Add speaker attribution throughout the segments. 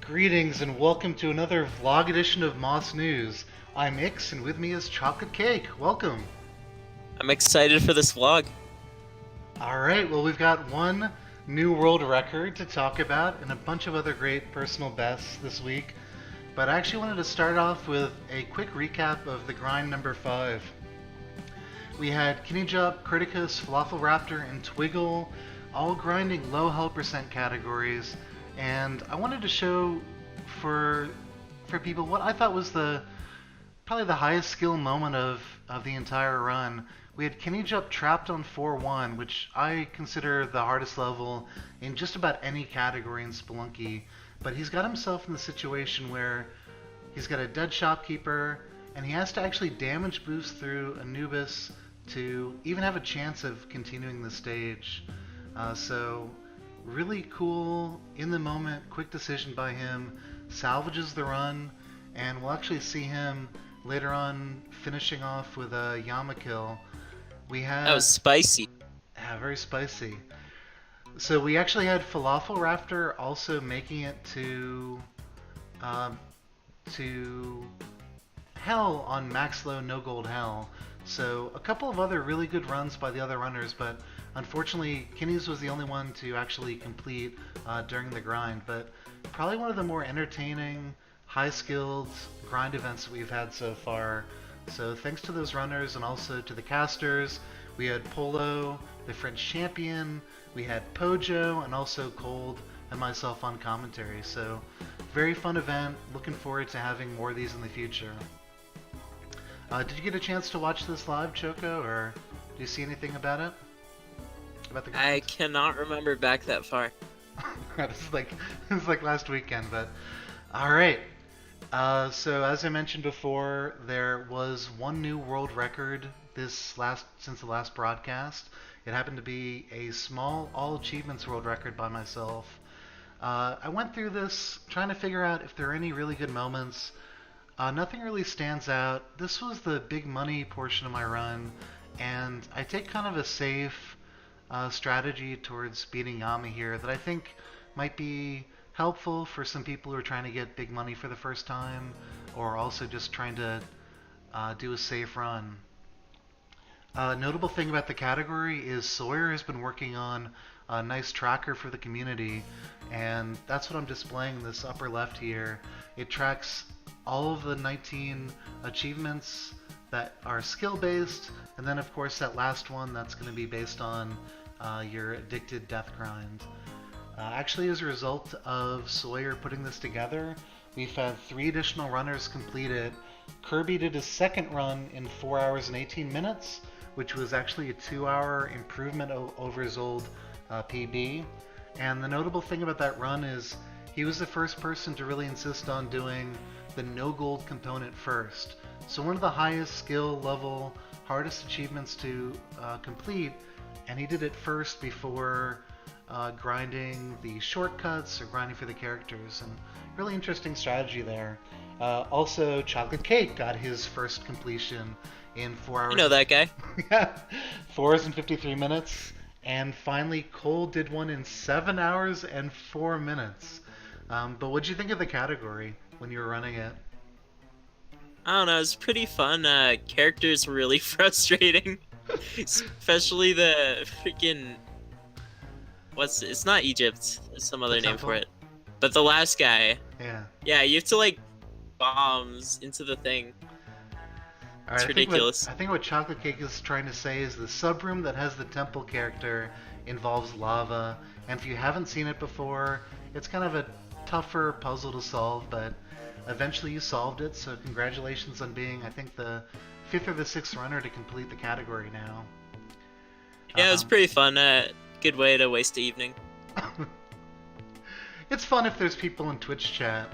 Speaker 1: Greetings and welcome to another vlog edition of Moss News. I'm Ix and with me is Chocolate Cake. Welcome.
Speaker 2: I'm excited for this vlog.
Speaker 1: Alright, well we've got one new world record to talk about and a bunch of other great personal bests this week. But I actually wanted to start off with a quick recap of the grind number 5. We had Kinijub, Criticus, Falafel Raptor, and Twiggle all grinding low hell percent categories. And I wanted to show for people what I thought was probably the highest skill moment of the entire run. We had Kinijub trapped on 4-1, which I consider the hardest level in just about any category in Spelunky. But he's got himself in the situation where he's got a dead shopkeeper, and he has to actually damage boost through Anubis to even have a chance of continuing the stage. So really cool, in the moment, quick decision by him, salvages the run, and we'll actually see him later on finishing off with a Yama kill.
Speaker 2: That was spicy.
Speaker 1: Yeah, very spicy. So we actually had Falafel Raptor also making it to Hell on Max Low No Gold Hell. So a couple of other really good runs by the other runners, but unfortunately Kinny's was the only one to actually complete during the grind. But probably one of the more entertaining, high-skilled grind events that we've had so far. So thanks to those runners and also to the casters. We had Polo, the French champion, we had Pojo, and also Cold and myself on commentary. So very fun event, looking forward to having more of these in the future. Did you get a chance to watch this live, Choco, or do you see anything about it? About the grind?
Speaker 2: I cannot remember back that far.
Speaker 1: This is like last weekend, but alright. So as I mentioned before, there was one new world record since the last broadcast. It happened to be a small all achievements world record by myself. I went through this trying to figure out if there are any really good moments. Nothing really stands out. This was the big money portion of my run, and I take kind of a safe strategy towards beating Yami here that I think might be helpful for some people who are trying to get big money for the first time, or also just trying to do a safe run. Notable thing about the category is Sawyer has been working on a nice tracker for the community, and that's what I'm displaying in this upper left here. It tracks all of the 19 achievements that are skill based, and then of course that last one that's going to be based on your addicted death grind. Actually, as a result of Sawyer putting this together, we've had 3 additional runners complete it. Kirby did his second run in 4 hours and 18 minutes, which was actually a 2-hour improvement over his old PB. And the notable thing about that run is he was the first person to really insist on doing the no gold component first. So one of the highest skill level, hardest achievements to complete, and he did it first before grinding the shortcuts or grinding for the characters, and really interesting strategy there. Also, Chocolate Cake got his first completion in 4 hours.
Speaker 2: You know that guy.
Speaker 1: Yeah, 4 hours and 53 minutes. And finally, Cole did one in 7 hours and 4 minutes. But what'd you think of the category when you were running it?
Speaker 2: I don't know, it's pretty fun. Characters were really frustrating. Especially the freaking... It's not Egypt. There's some other name for it. But the last guy.
Speaker 1: Yeah.
Speaker 2: Yeah, you have to like bombs into the thing.
Speaker 1: Alright,
Speaker 2: It's ridiculous.
Speaker 1: I think what Chocolate Cake is trying to say is the subroom that has the temple character involves lava, and if you haven't seen it before, it's kind of a tougher puzzle to solve, but eventually you solved it, so congratulations on being, I think, the 5th or the 6th runner to complete the category now.
Speaker 2: Yeah, it was pretty fun. Good way to waste the evening.
Speaker 1: It's fun if there's people in Twitch chat.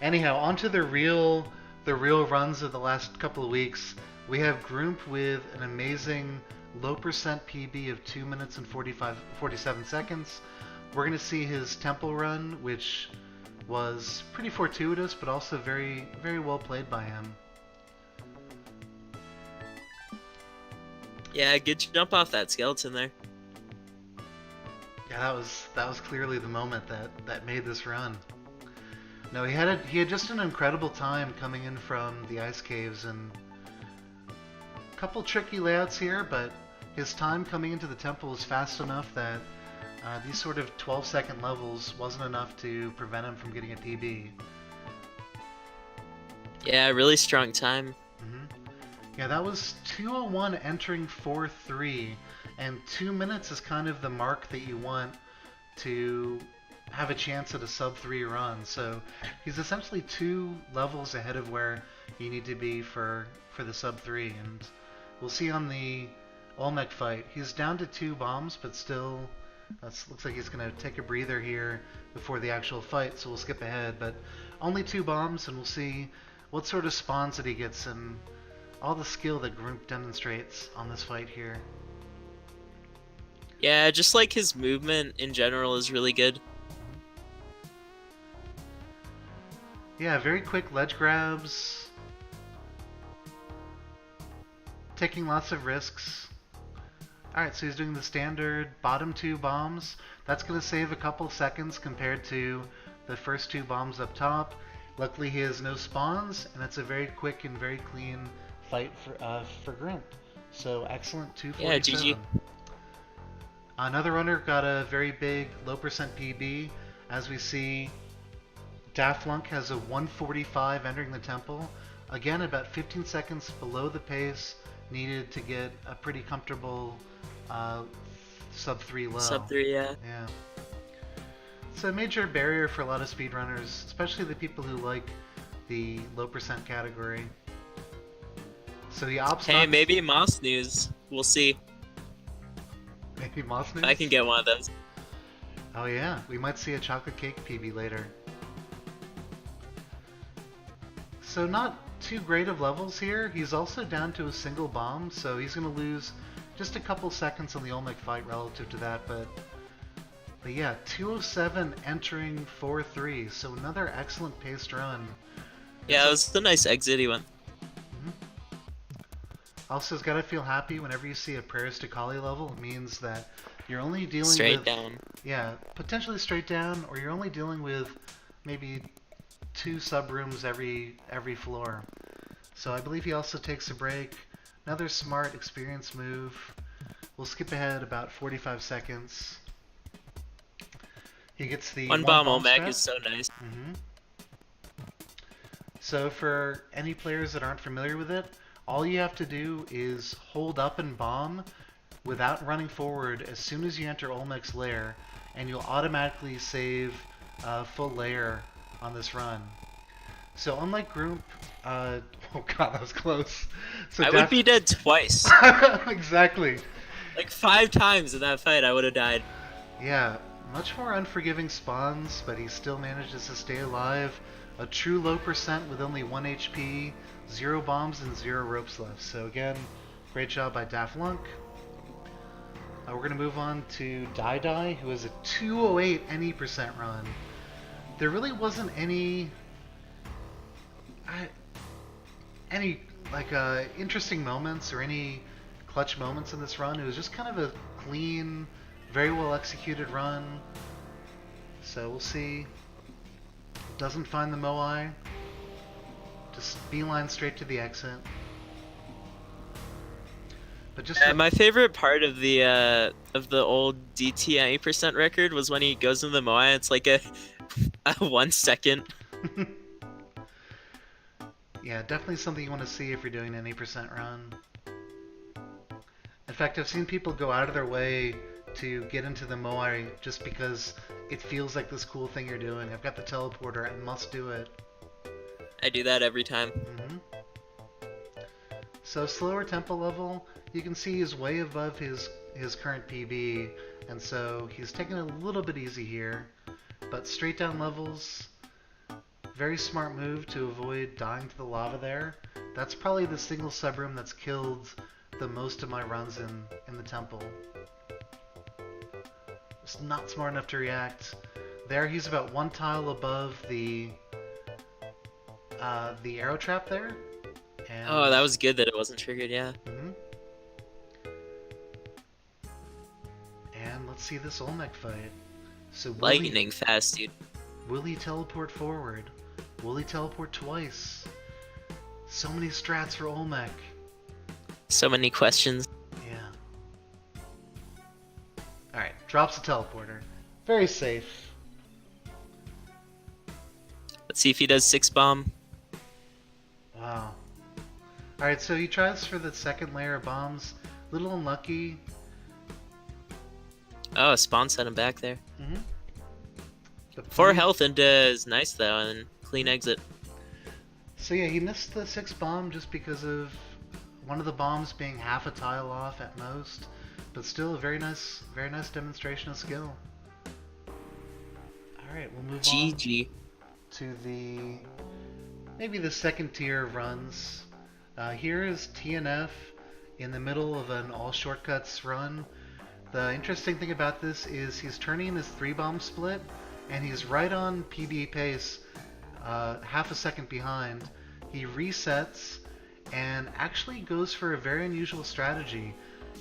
Speaker 1: Anyhow, onto the real runs of the last couple of weeks. We have Groomp with an amazing low percent PB of 2 minutes and 47 seconds. We're going to see his temple run, which was pretty fortuitous, but also very, very well played by him.
Speaker 2: Yeah, good jump off that skeleton there.
Speaker 1: Yeah, that was clearly the moment that made this run. No, he had just an incredible time coming in from the ice caves, and a couple tricky layouts here, but his time coming into the temple was fast enough that these sort of 12-second levels wasn't enough to prevent him from getting a PB.
Speaker 2: Yeah, really strong time.
Speaker 1: Hmm. Yeah, that was 2:01 entering 4:3, and 2 minutes is kind of the mark that you want to have a chance at a sub 3 run. So he's essentially 2 levels ahead of where you need to be for the sub 3, and we'll see on the Olmec fight. He's down to 2 bombs, but still looks like he's going to take a breather here before the actual fight, so we'll skip ahead, but only 2 bombs, and we'll see what sort of spawns that he gets and all the skill that Grump demonstrates on this fight here.
Speaker 2: Yeah, just like his movement in general is really good.
Speaker 1: Yeah, very quick ledge grabs, taking lots of risks. Alright, so he's doing the standard bottom 2 bombs. That's going to save a couple seconds compared to the first 2 bombs up top. Luckily he has no spawns, and it's a very quick and very clean fight for Grump. So excellent 247.
Speaker 2: Yeah, GG.
Speaker 1: Another runner got a very big low percent PB. As we see, Daflunk has a 145 entering the temple. Again, about 15 seconds below the pace needed to get a pretty comfortable sub 3 low.
Speaker 2: Sub 3, yeah.
Speaker 1: Yeah. It's a major barrier for a lot of speedrunners, especially the people who like the low percent category. So the ops.
Speaker 2: Hey, maybe MossNews. We'll see.
Speaker 1: Maybe MossNews?
Speaker 2: If I can get one of those.
Speaker 1: Oh yeah, we might see a chocolate cake PB later. So not too great of levels here. He's also down to a single bomb, so he's going to lose just a couple seconds on the Olmec fight relative to that, but yeah, 207 entering 4-3, so another excellent paced run.
Speaker 2: Yeah, it was a nice exit he went.
Speaker 1: Also, it's got to feel happy whenever you see a Prayers to Kali level. It means that you're only dealing
Speaker 2: Straight
Speaker 1: with...
Speaker 2: down.
Speaker 1: Yeah, potentially straight down, or you're only dealing with maybe 2 sub-rooms every floor. So I believe he also takes a break. Another smart, experienced move. We'll skip ahead about 45 seconds. He gets the
Speaker 2: one bomb Olmec
Speaker 1: strat.
Speaker 2: is so nice.
Speaker 1: So for any players that aren't familiar with it, all you have to do is hold up and bomb without running forward as soon as you enter Olmec's lair, and you'll automatically save full layer on this run. So unlike Grump, oh god, that was close. So
Speaker 2: I would be dead twice.
Speaker 1: Exactly.
Speaker 2: Like 5 times in that fight I would have died.
Speaker 1: Yeah, much more unforgiving spawns, but he still manages to stay alive. A true low percent with only 1 HP, 0 bombs, and 0 ropes left. So again, great job by Daflunk. We're going to move on to Die, who has a 208 any percent run. There really wasn't any interesting moments or any clutch moments in this run. It was just kind of a clean, very well executed run. So we'll see. Doesn't find the Moai. Just beeline straight to the exit. But just
Speaker 2: my favorite part of the old DT 80% record was when he goes into the Moai. It's like a 1 second.
Speaker 1: Yeah, definitely something you want to see if you're doing an 8% run. In fact, I've seen people go out of their way to get into the Moai just because it feels like this cool thing you're doing. I've got the teleporter, I must do it.
Speaker 2: I do that every time.
Speaker 1: So slower tempo level, you can see he's way above his current PB, and so he's taking it a little bit easy here. But straight down levels, very smart move to avoid dying to the lava there. That's probably the single subroom that's killed the most of my runs in the temple. Just not smart enough to react. There he's about 1 tile above the arrow trap there. And
Speaker 2: Oh, that was good that it wasn't triggered, yeah.
Speaker 1: And let's see this Olmec fight. So
Speaker 2: Lightning fast, dude.
Speaker 1: Will he teleport forward? Will he teleport twice? So many strats for Olmec.
Speaker 2: So many questions.
Speaker 1: Yeah. Alright, drops a teleporter. Very safe.
Speaker 2: Let's see if he does 6 bomb.
Speaker 1: Wow. Alright, so he tries for the second layer of bombs. Little unlucky.
Speaker 2: Oh, Spawn set him back there.
Speaker 1: Mm-hmm.
Speaker 2: 4 health and is nice though, and clean exit.
Speaker 1: So yeah, he missed the 6 bomb just because of one of the bombs being half a tile off at most. But still a very nice demonstration of skill. Alright, we'll move
Speaker 2: GG.
Speaker 1: on to maybe the second tier of runs. Here is TNF in the middle of an all shortcuts run. The interesting thing about this is he's turning his 3 bomb split, and he's right on PB pace, half a second behind. He resets and actually goes for a very unusual strategy.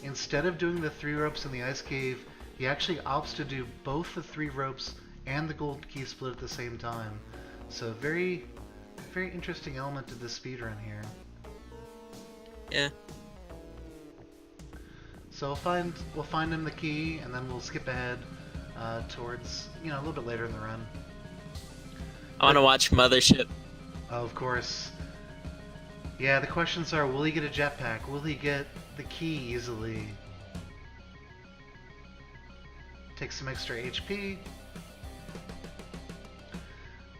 Speaker 1: Instead of doing the 3 ropes in the ice cave, he actually opts to do both the 3 ropes and the gold key split at the same time. So very interesting element to this speedrun here.
Speaker 2: Yeah.
Speaker 1: So we'll find him the key, and then we'll skip ahead towards, a little bit later in the run.
Speaker 2: I want to watch Mothership.
Speaker 1: Oh, of course. Yeah, the questions are, will he get a jetpack? Will he get the key easily? Take some extra HP.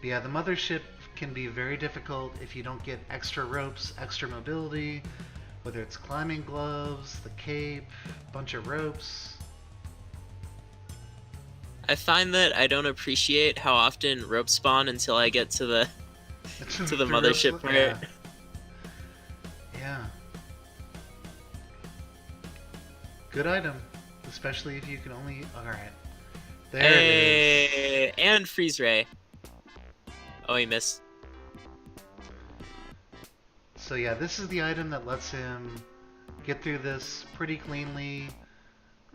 Speaker 1: But yeah, the Mothership can be very difficult if you don't get extra ropes, extra mobility, whether it's climbing gloves, the cape, bunch of ropes.
Speaker 2: I find that I don't appreciate how often rope spawn until I get to the to the Mothership part.
Speaker 1: Yeah. Yeah. Good item, especially if you can only. All right, there it is.
Speaker 2: And freeze ray. Oh, he missed.
Speaker 1: So yeah, this is the item that lets him get through this pretty cleanly,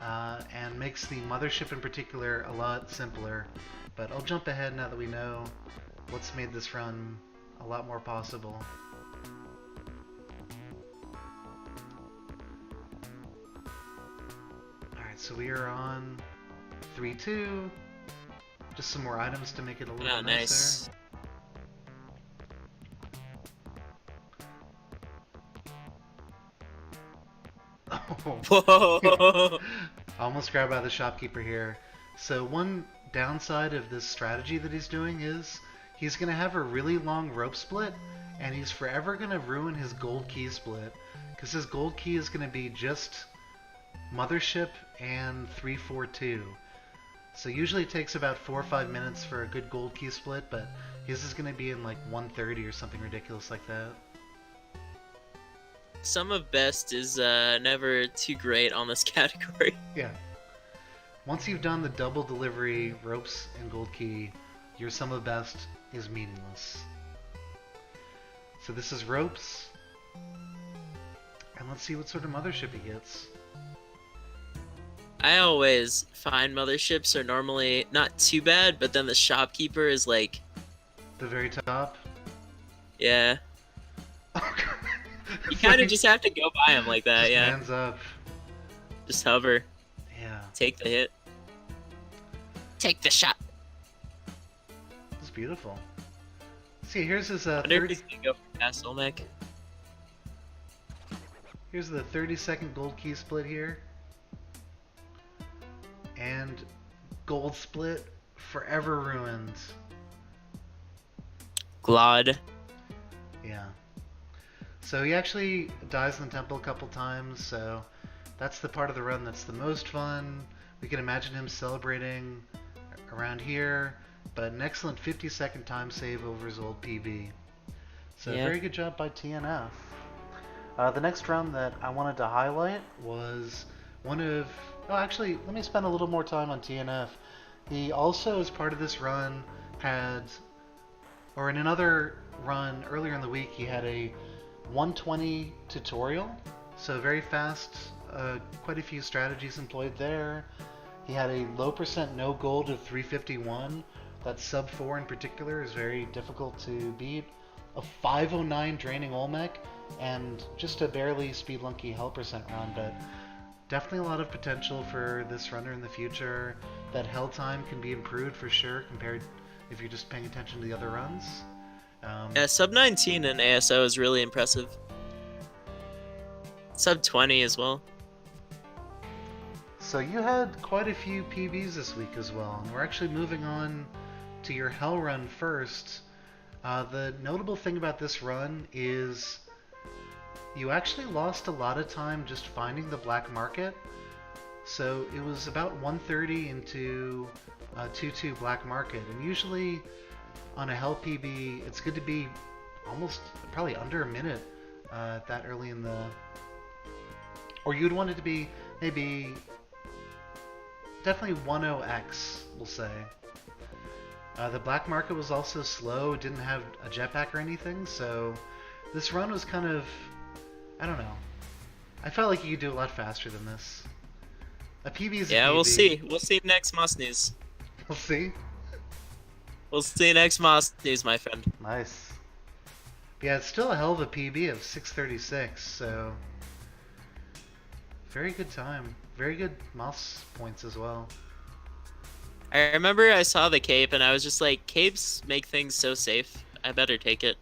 Speaker 1: and makes the Mothership in particular a lot simpler. But I'll jump ahead now that we know what's made this run a lot more possible. Alright, so we are on 3-2. Just some more items to make it a little
Speaker 2: Oh,
Speaker 1: nicer.
Speaker 2: nice.
Speaker 1: Oh.
Speaker 2: Whoa!
Speaker 1: Almost grabbed by the shopkeeper here. So one downside of this strategy that he's doing is he's going to have a really long rope split, and he's forever going to ruin his gold key split, because his gold key is going to be just Mothership and 3-4-2. So usually it takes about 4 or 5 minutes for a good gold key split, but his is going to be in like 1:30 or something ridiculous like that.
Speaker 2: Some of best is never too great on this category.
Speaker 1: Yeah. Once you've done the double delivery ropes and gold key, your sum of best is meaningless. So this is ropes, and let's see what sort of Mothership he gets.
Speaker 2: I always find Motherships are normally not too bad, but then the shopkeeper is like,
Speaker 1: The very top.
Speaker 2: yeah. You
Speaker 1: It's
Speaker 2: kind of
Speaker 1: like,
Speaker 2: just have to go by him like that,
Speaker 1: just
Speaker 2: yeah.
Speaker 1: hands up.
Speaker 2: Just hover,
Speaker 1: Yeah,
Speaker 2: take the hit. Take the shot.
Speaker 1: it's beautiful. See, here's his
Speaker 2: I wonder if
Speaker 1: 30.
Speaker 2: he's gonna go for past Olmec.
Speaker 1: Here's the 30-second gold key split here, and gold split forever ruined.
Speaker 2: Glod.
Speaker 1: Yeah. So he actually dies in the temple a couple times, so that's the part of the run that's the most fun. We can imagine him celebrating around here, but an excellent 50-second time save over his old PB. So
Speaker 2: Yeah.
Speaker 1: very good job by TNF. The next run that I wanted to highlight was one of... Oh, actually, let me spend a little more time on TNF. He also, as part of this run, had... Or in another run earlier in the week, he had a 120 tutorial, so very fast, quite a few strategies employed there. He had a low percent no gold of 351 That sub 4 in particular is very difficult to beat. A 509 draining Olmec, and just a barely speedlunky hell percent run, but definitely a lot of potential for this runner in the future. That hell time can be improved for sure compared if you're just paying attention to the other runs.
Speaker 2: Yeah, sub 19 in ASO is really impressive. Sub 20 as well.
Speaker 1: So you had quite a few PBs this week as well, and we're actually moving on to your hell run first. The notable thing about this run is you actually lost a lot of time just finding the black market. So it was about 1:30 into 2-2 black market, and usually on a hell PB, it's good to be almost probably under a minute that early in the, or you'd want it to be maybe definitely 10x, we'll say. The black market was also slow, didn't have a jetpack or anything, so this run was kind of, I don't know. I felt like you could do a lot faster than this. A PB is a
Speaker 2: Yeah,
Speaker 1: PB.
Speaker 2: we'll see. We'll see next MossNews.
Speaker 1: We'll see.
Speaker 2: We'll see next MossNews, my friend.
Speaker 1: Nice. Yeah, it's still a hell of a PB of 6:36, so very good time. Very good Moss points as well.
Speaker 2: I remember I saw the cape and I was just like, capes make things so safe. I better take it.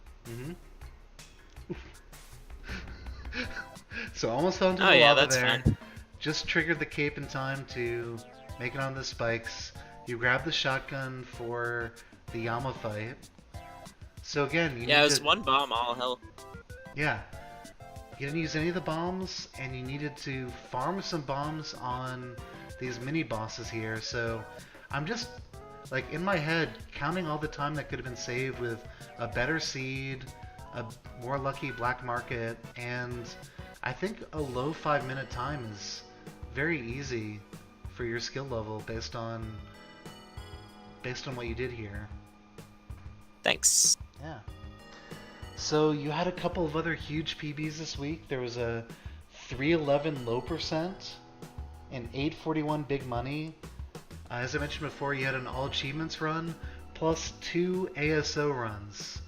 Speaker 1: So almost fell into
Speaker 2: Oh
Speaker 1: the
Speaker 2: yeah,
Speaker 1: lava
Speaker 2: that's
Speaker 1: there.
Speaker 2: fine.
Speaker 1: Just triggered the cape in time to make it on the spikes. You grab the shotgun for the Yama fight. So again, you
Speaker 2: Yeah, it
Speaker 1: need
Speaker 2: was
Speaker 1: to,
Speaker 2: one bomb, all hell.
Speaker 1: yeah. You didn't use any of the bombs, and you needed to farm some bombs on these mini bosses here. So I'm just, like, in my head, counting all the time that could have been saved with a better seed, a more lucky black market, and I think a low 5-minute time is very easy for your skill level based on what you did here.
Speaker 2: Thanks.
Speaker 1: Yeah. So you had a couple of other huge PBs this week. There was a 311 low percent, an 841 big money. As I mentioned before, you had an all achievements run plus 2 ASO runs.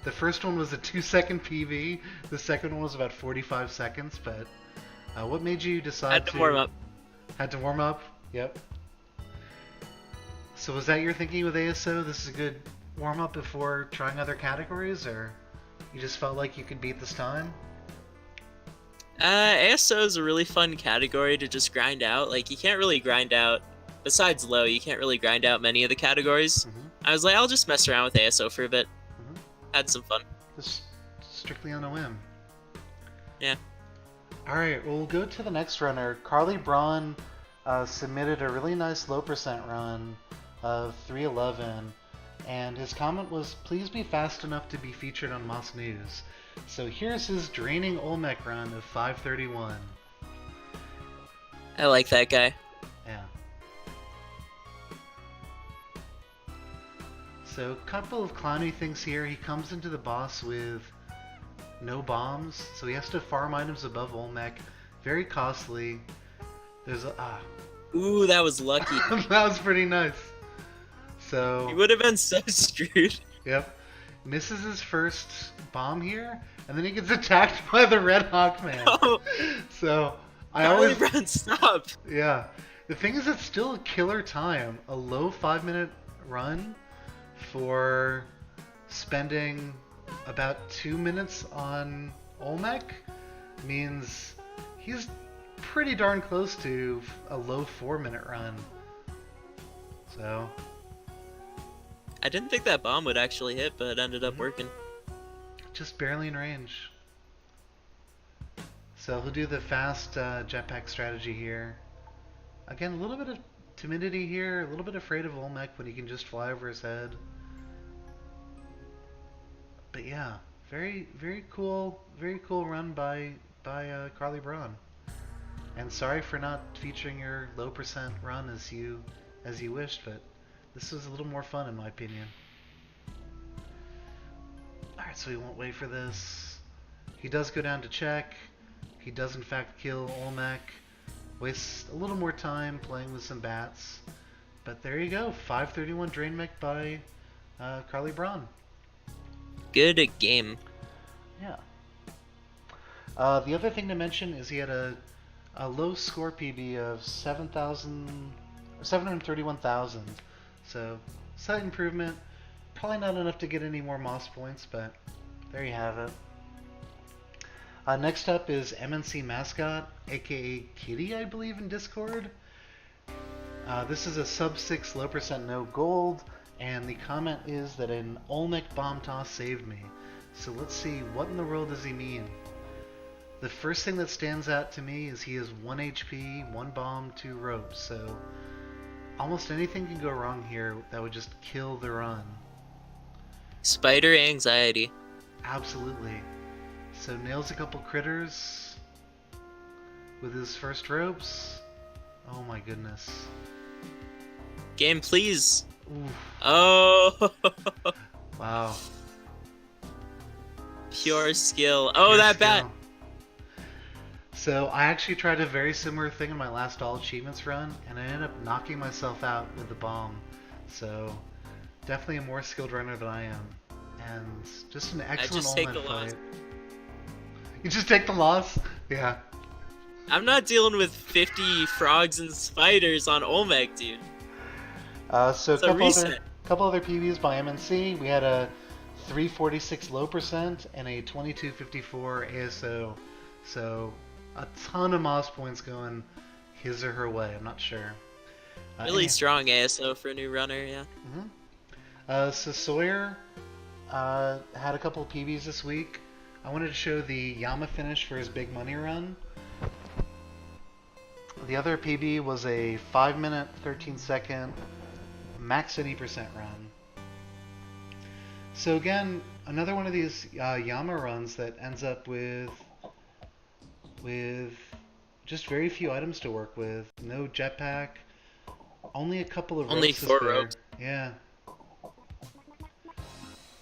Speaker 1: The first one was a 2-second PB. The second one was about 45 seconds. But what made you decide
Speaker 2: Had to warm up.
Speaker 1: Had to warm up. Yep. So was that your thinking with ASO? This is a good warm up before trying other categories, or you just felt like you could beat this time?
Speaker 2: ASO is a really fun category to just grind out. Like, you can't really grind out, besides low, you can't really grind out many of the categories. I was like, I'll just mess around with ASO for a bit. Had some fun.
Speaker 1: Just strictly on a whim.
Speaker 2: Yeah.
Speaker 1: Alright, we'll go to the next runner. Carly Braun submitted a really nice low percent run of 311, and his comment was, please be fast enough to be featured on MossNews. So here's his draining Olmec run of 531.
Speaker 2: I like that guy.
Speaker 1: Yeah. So a couple of clowny things here. He comes into the boss with no bombs, so he has to farm items above Olmec. Very costly. There's a
Speaker 2: Ooh, that was lucky.
Speaker 1: that was pretty nice. So
Speaker 2: He would have been so screwed.
Speaker 1: yep, misses his first bomb here, and then he gets attacked by the Red Hawk Man.
Speaker 2: Oh,
Speaker 1: So I
Speaker 2: Carly
Speaker 1: always
Speaker 2: Brown, stop.
Speaker 1: yeah. The thing is, it's still a killer time. A low 5-minute run for spending about 2 minutes on Olmec means he's pretty darn close to a low 4-minute run. So
Speaker 2: I didn't think that bomb would actually hit, but it ended up working.
Speaker 1: just barely in range. So he'll do the fast jetpack strategy here. Again, a little bit of timidity here, a little bit afraid of Olmec when he can just fly over his head. But yeah, very cool run by Carly Braun. And sorry for not featuring your low percent run as you wished, but this was a little more fun in my opinion. Alright, so we won't wait for this. He does go down to check. He does in fact kill Olmec. Wastes a little more time playing with some bats. But there you go, 531 Drain Mech by Carly Braun.
Speaker 2: Good game.
Speaker 1: Yeah. The other thing to mention is he had a low score PB of 731,000. So, slight improvement. Probably not enough to get any more Moss points, but there you have it. Next up is MNC Mascot, aka Kitty, I believe, in Discord. This is a sub 6 low percent no gold, and the comment is that an Olmec bomb toss saved me. So let's see, what in the world does he mean? The first thing that stands out to me is he has 1 HP, 1 bomb, 2 ropes, so almost anything can go wrong here that would just kill the run.
Speaker 2: Spider anxiety.
Speaker 1: Absolutely. So nails a couple critters with his first ropes. Oh my goodness.
Speaker 2: Game, please.
Speaker 1: Oof.
Speaker 2: Oh.
Speaker 1: Wow.
Speaker 2: Pure skill. Oh,
Speaker 1: Pure
Speaker 2: that
Speaker 1: skill.
Speaker 2: bat.
Speaker 1: So I actually tried a very similar thing in my last all achievements run, and I ended up knocking myself out with the bomb. So definitely a more skilled runner than I am, and just an excellent Olmec fight. You just take the loss? Yeah.
Speaker 2: I'm not dealing with 50 frogs and spiders on Olmec, dude.
Speaker 1: So a couple other PBs by MNC. We had a 346 low percent and a 2254 ASO. So a ton of Moss points going his or her way. I'm not sure.
Speaker 2: Really strong ASO for a new runner, yeah.
Speaker 1: So Sawyer had a couple of PBs this week. I wanted to show the Yama finish for his big money run. The other PB was a 5 minute, 13 second, max 80% run. So again, another one of these Yama runs that ends up with just very few items to work with. No jetpack, only a couple of
Speaker 2: only
Speaker 1: ropes to
Speaker 2: 4
Speaker 1: spare.
Speaker 2: ropes.
Speaker 1: Yeah.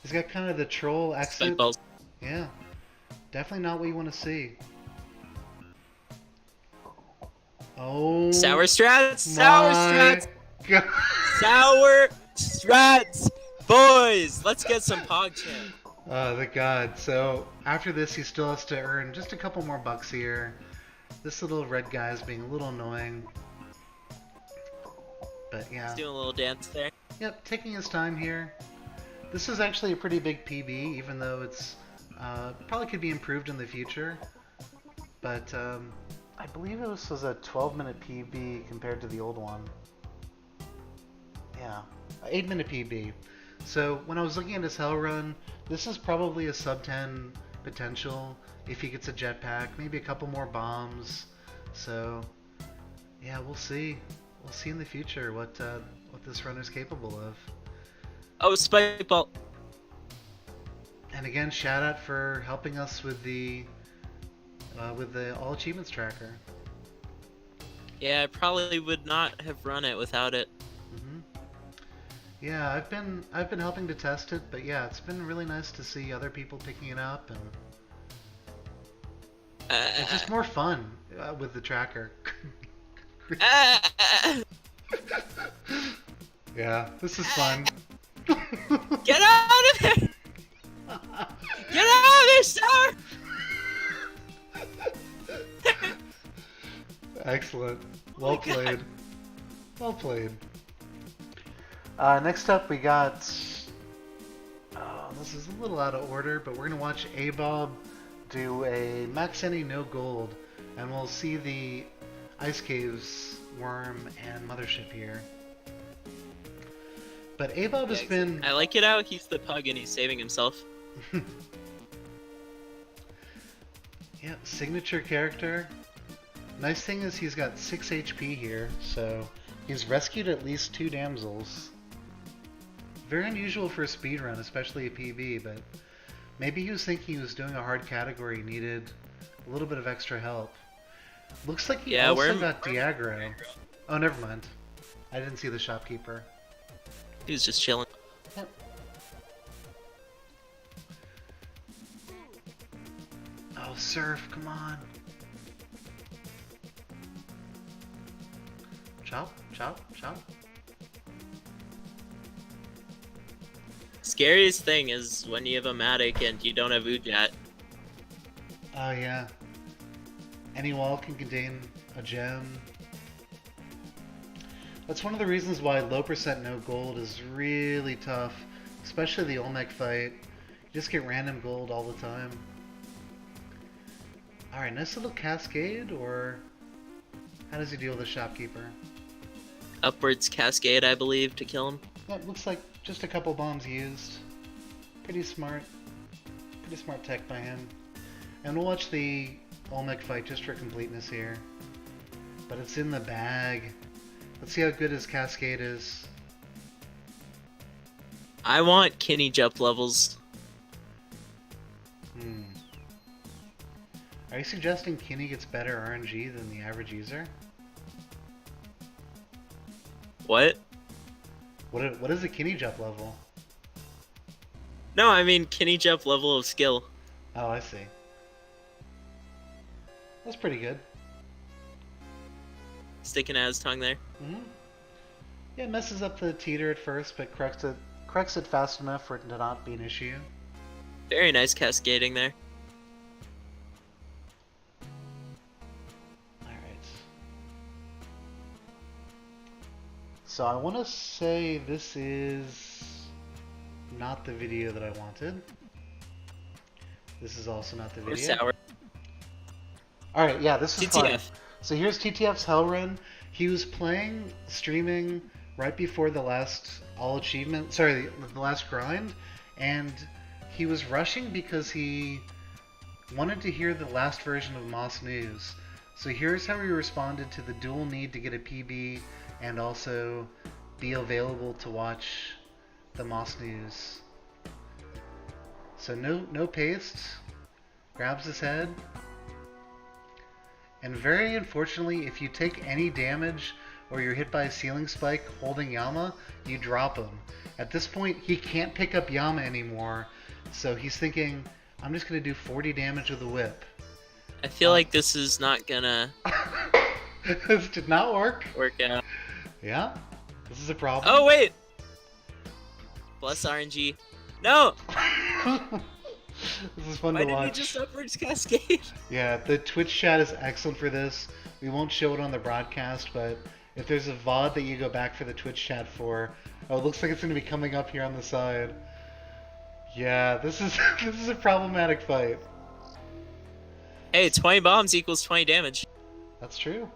Speaker 1: He's got kind of the troll exit.
Speaker 2: Spikeballs.
Speaker 1: Yeah. Definitely not what you want to see. Oh.
Speaker 2: Sour strats! Sour strats!
Speaker 1: God.
Speaker 2: Sour strats! Boys! Let's get some PogChamp.
Speaker 1: Oh, the god. So, after this, he still has to earn just a couple more bucks here. This little red guy is being a little annoying. But yeah.
Speaker 2: He's doing a little dance there.
Speaker 1: Yep, taking his time here. This is actually a pretty big PB, even though it's probably could be improved in the future. But I believe this was a 12-minute PB compared to the old one. Yeah, 8-minute PB. So when I was looking at his hell run, this is probably a sub 10 potential if he gets a jetpack, maybe a couple more bombs. So yeah, we'll see. We'll see in the future what this runner's capable of.
Speaker 2: Oh, Spikeball.
Speaker 1: And again, shout out for helping us with the all achievements tracker.
Speaker 2: Yeah, I probably would not have run it without it.
Speaker 1: Yeah, I've been helping to test it, but yeah, it's been really nice to see other people picking it up, and it's just more fun with the tracker. Yeah, this is fun.
Speaker 2: Get out of here! Get out of there, sir!
Speaker 1: Excellent. Well
Speaker 2: my God.
Speaker 1: played. Well played. Next up we got... Oh, this is a little out of order, but we're going to watch A-Bob do a max any no gold, and we'll see the Ice Caves worm and Mothership here. But A-Bob has been...
Speaker 2: I like it how he's the pug and he's saving himself.
Speaker 1: Yeah, signature character. Nice thing is he's got 6 HP here, so he's rescued at least 2 damsels. Very unusual for a speedrun, especially a PB, but maybe he was thinking he was doing a hard category, needed a little bit of extra help. Looks like he also got Diagro. Oh, never mind. I didn't see the shopkeeper.
Speaker 2: He was just chilling.
Speaker 1: Yep. Oh, Surf, come on. Chop, chop, chop.
Speaker 2: scariest thing is when you have a Matic and you don't have Ujat.
Speaker 1: Oh yeah. Any wall can contain a gem. That's one of the reasons why low percent no gold is really tough, especially the Olmec fight. You just get random gold all the time. Alright, nice little cascade, or how does he deal with the shopkeeper?
Speaker 2: Upwards cascade, I believe, to kill him.
Speaker 1: Yeah, it looks like just a couple bombs used. Pretty smart tech by him. And we'll watch the Olmec fight just for completeness here. But it's in the bag. Let's see how good his cascade is.
Speaker 2: I want Kinney jump levels.
Speaker 1: Are you suggesting Kinney gets better RNG than the average user?
Speaker 2: What?
Speaker 1: What is the Kinney jump level?
Speaker 2: No, I mean Kinney jump level of skill.
Speaker 1: Oh, I see. That's pretty good.
Speaker 2: Sticking out his tongue there.
Speaker 1: Yeah, it messes up the teeter at first, but corrects it fast enough for it to not be an issue.
Speaker 2: Very nice cascading there.
Speaker 1: Alright. So I want to say this is not the video that I wanted. This is also not the
Speaker 2: Or
Speaker 1: video.
Speaker 2: sour.
Speaker 1: Alright, yeah, this is fun.
Speaker 2: TTF.
Speaker 1: So here's TTF's Hell Run. He was streaming right before the last the last grind, and he was rushing because he wanted to hear the last version of MossNews. So here's how he responded to the dual need to get a PB and also be available to watch the MossNews. So no paste, grabs his head, and very unfortunately, if you take any damage or you're hit by a ceiling spike holding Yama, you drop him. At this point, he can't pick up Yama anymore, so he's thinking, I'm just going to do 40 damage with a whip.
Speaker 2: I feel like this is not gonna
Speaker 1: This did not work.
Speaker 2: work out.
Speaker 1: Yeah, this is a problem.
Speaker 2: Oh, wait! Bless RNG. No!
Speaker 1: This is fun
Speaker 2: Why
Speaker 1: to watch.
Speaker 2: didn't he just upwards cascade?
Speaker 1: Yeah, the Twitch chat is excellent for this. We won't show it on the broadcast, but if there's a VOD that you go back for the Twitch chat for, oh, it looks like it's going to be coming up here on the side. Yeah, this is this is a problematic fight.
Speaker 2: Hey, 20 bombs equals 20 damage.
Speaker 1: That's true.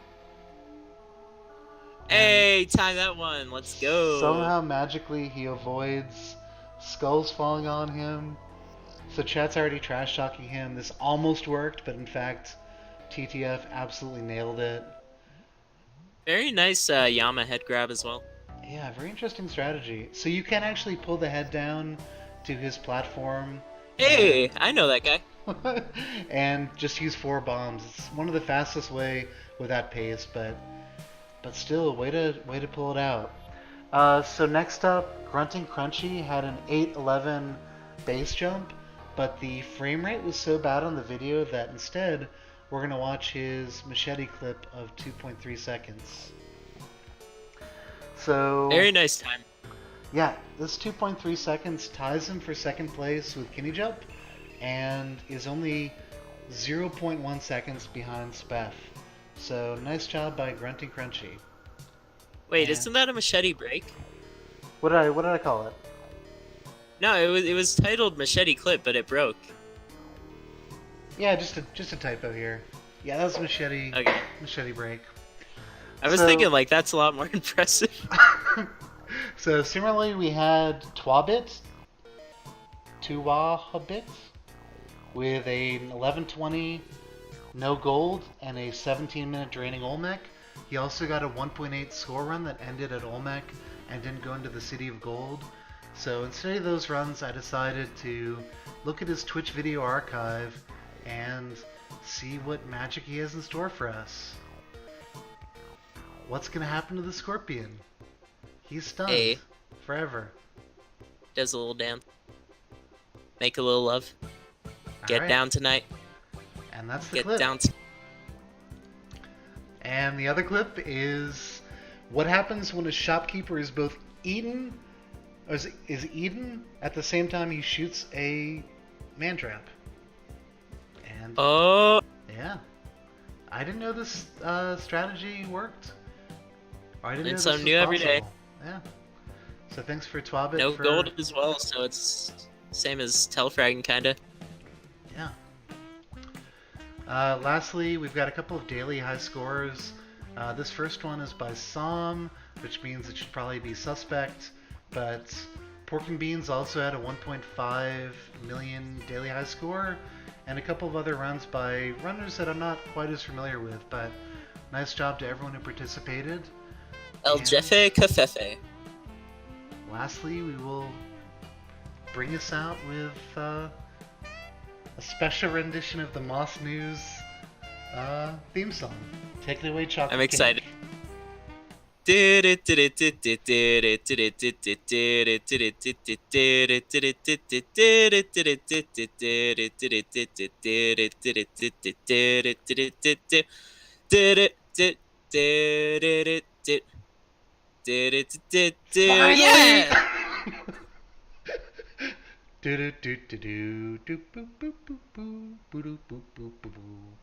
Speaker 2: Hey, time that one. Let's go.
Speaker 1: Somehow magically he avoids skulls falling on him. So chat's already trash talking him. This almost worked, but in fact, TTF absolutely nailed it.
Speaker 2: Very nice Yama head grab as well.
Speaker 1: Yeah, very interesting strategy. So you can actually pull the head down to his platform.
Speaker 2: Hey, I know that guy.
Speaker 1: And just use 4 bombs. It's one of the fastest way without pace, but still, way to pull it out. So next up, Grunting Crunchy had an 811 base jump, but the frame rate was so bad on the video that instead we're gonna watch his machete clip of 2.3 seconds. So
Speaker 2: Very nice time.
Speaker 1: yeah, this 2.3 seconds ties him for second place with Kinney Jump, and is only 0.1 seconds behind Speff. So nice job by Grunting Crunchy.
Speaker 2: Wait,
Speaker 1: Yeah.
Speaker 2: isn't that a machete break?
Speaker 1: What did I call it?
Speaker 2: No, it was titled machete clip, but it broke.
Speaker 1: Yeah, just a typo here. Yeah, that was machete break.
Speaker 2: I was
Speaker 1: So-
Speaker 2: thinking like that's a lot more impressive.
Speaker 1: So similarly, we had Twabit, with an 1120 no gold and a 17-minute draining Olmec. He also got a 1.8 score run that ended at Olmec and didn't go into the City of Gold. So instead of those runs, I decided to look at his Twitch video archive and see what magic he has in store for us. What's gonna happen to the Scorpion? He's stunned
Speaker 2: Hey.
Speaker 1: forever.
Speaker 2: Does a little dance. Make a little love. Get
Speaker 1: Alright,
Speaker 2: down tonight.
Speaker 1: and that's the
Speaker 2: Get
Speaker 1: clip.
Speaker 2: down.
Speaker 1: And the other clip is what happens when a shopkeeper is both eaten Is Eden at the same time he shoots a man trap? And
Speaker 2: Oh,
Speaker 1: yeah, I didn't know this strategy worked. Or I didn't
Speaker 2: learn
Speaker 1: know this
Speaker 2: something
Speaker 1: was
Speaker 2: new every day.
Speaker 1: possible. Yeah. So thanks for Twabit
Speaker 2: No
Speaker 1: for
Speaker 2: gold as well, so it's same as telefragging kinda.
Speaker 1: yeah. Lastly, we've got a couple of daily high scores. This first one is by Som, which means it should probably be suspect, but Pork and Beans also had a 1.5 million daily high score, and a couple of other runs by runners that I'm not quite as familiar with, but nice job to everyone who participated.
Speaker 2: El
Speaker 1: And
Speaker 2: Jefe Cafefe.
Speaker 1: lastly, we will bring us out with a special rendition of the MossNews theme song. Take it away,
Speaker 2: I'm
Speaker 1: Chocolate Cake.
Speaker 2: excited.
Speaker 1: Finally!
Speaker 2: Yeah!
Speaker 1: Do do do do do do boop boop boop boo boo boop boop boo.